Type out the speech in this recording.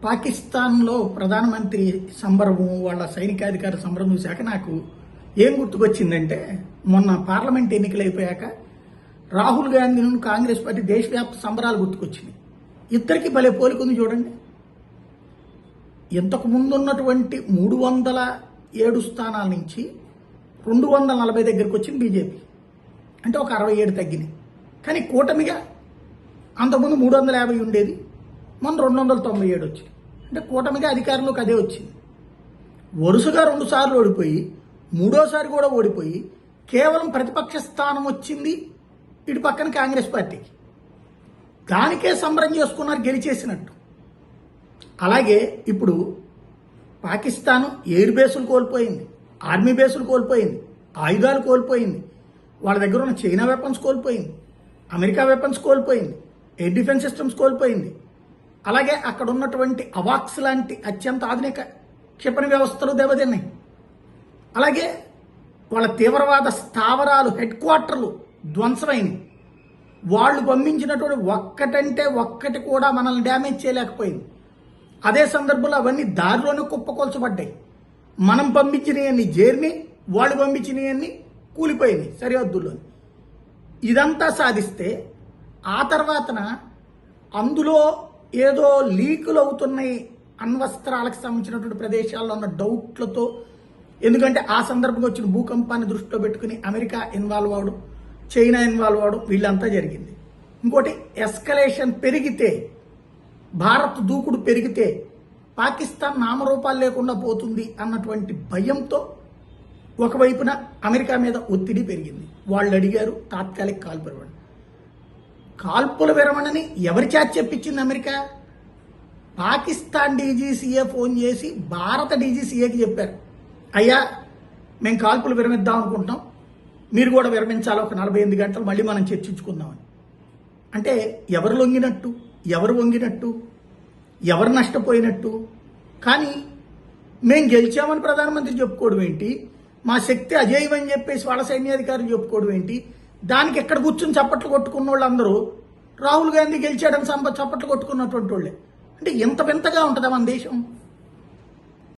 పాకిస్తాన్లో ప్రధానమంత్రి సంబరము వాళ్ళ సైనికాధికార సంబరం చూశాక నాకు ఏం గుర్తుకొచ్చిందంటే మొన్న పార్లమెంట్ ఎన్నికలు అయిపోయాక రాహుల్ గాంధీ నుండి కాంగ్రెస్ పార్టీ దేశవ్యాప్త సంబరాలు గుర్తుకొచ్చింది. ఇద్దరికి భలే పోలికుంది చూడండి. ఇంతకు ముందున్నటువంటి 307 స్థానాల నుంచి 240 దగ్గరికి వచ్చింది బీజేపీ. అంటే ఒక 67 తగ్గినాయి. కానీ కూటమిగా అంతకుముందు 350 ఉండేది, మన 297 వచ్చింది. అంటే కూటమిగా అధికారంలోకి అదే వచ్చింది. వరుసగా 2 సార్లు ఓడిపోయి 3ఓసారి కూడా ఓడిపోయి కేవలం ప్రతిపక్ష స్థానం వచ్చింది ఇటు పక్కన కాంగ్రెస్ పార్టీకి. దానికే సంబరం చేసుకున్నారు గెలిచేసినట్టు. అలాగే ఇప్పుడు పాకిస్తాన్ ఎయిర్ బేసులు కోల్పోయింది, ఆర్మీ బేసులు కోల్పోయింది, ఆయుధాలు కోల్పోయింది, వాళ్ళ దగ్గర ఉన్న చైనా వెపన్స్ కోల్పోయింది, అమెరికా వెపన్స్ కోల్పోయింది, ఎయిర్ డిఫెన్స్ సిస్టమ్స్ కోల్పోయింది. అలాగే అక్కడ ఉన్నటువంటి అవాక్స్ లాంటి అత్యంత ఆధునిక క్షిపణి వ్యవస్థలు దెబ్బతిన్నాయి. అలాగే వాళ్ళ తీవ్రవాద స్థావరాలు హెడ్ క్వార్టర్లు ధ్వంసమైనవి. వాళ్ళు పంపించినటువంటి ఒక్కటంటే ఒక్కటి కూడా మనల్ని డ్యామేజ్ చేయలేకపోయింది. అదే సందర్భంలో అవన్నీ దారిలోనే కుప్పకొల్చబడ్డాయి. మనం పంపించినవన్నీ జేర్ని, వాళ్ళు పంపించినవన్నీ కూలిపోయినాయి సరిహద్దుల్లో. ఇదంతా సాధిస్తే ఆ తర్వాతన అందులో ఏదో లీకులు అవుతున్నాయి అణ్వస్త్రాలకు సంబంధించినటువంటి ప్రదేశాల్లో ఉన్న డౌట్లతో, ఎందుకంటే ఆ సందర్భంగా వచ్చిన భూకంపాన్ని దృష్టిలో పెట్టుకుని అమెరికా ఇన్వాల్వ్ అవడం, చైనా ఇన్వాల్వ్ అవడం, వీళ్ళంతా జరిగింది. ఇంకోటి ఎస్కలేషన్ పెరిగితే, భారత్ దూకుడు పెరిగితే పాకిస్తాన్ నామరూపాలు లేకుండా పోతుంది అన్నటువంటి భయంతో ఒకవైపున అమెరికా మీద ఒత్తిడి పెరిగింది. వాళ్ళు అడిగారు తాత్కాలిక కాల్పుల విరమణ. కాల్పుల విరమణని ఎవరి చేత చెప్పించింది అమెరికా? పాకిస్తాన్ డీజీసీఏ ఫోన్ చేసి భారత డీజీసీఏకి చెప్పారు, అయ్యా మేము కాల్పులు విరమిద్దాం అనుకుంటున్నాం, మీరు కూడా విరమించాలి, ఒక 48 గంటలు మళ్ళీ మనం చర్చించుకుందామని. అంటే ఎవరు లొంగినట్టు, ఎవరు వంగినట్టు, ఎవరు నష్టపోయినట్టు? కానీ మేము గెలిచామని ప్రధానమంత్రి చెప్పుకోవడం ఏంటి, మా శక్తి అజేయం అని చెప్పేసి వాళ్ళ సైన్యాధికారులు చెప్పుకోవడం ఏంటి? దానికి ఎక్కడ కూర్చుని చప్పట్లు కొట్టుకున్న వాళ్ళందరూ రాహుల్ గాంధీ గెలిచాడని చప్పట్లు కొట్టుకున్నటువంటి వాళ్ళే. అంటే ఎంత వింతగా ఉంటుందా మన దేశం?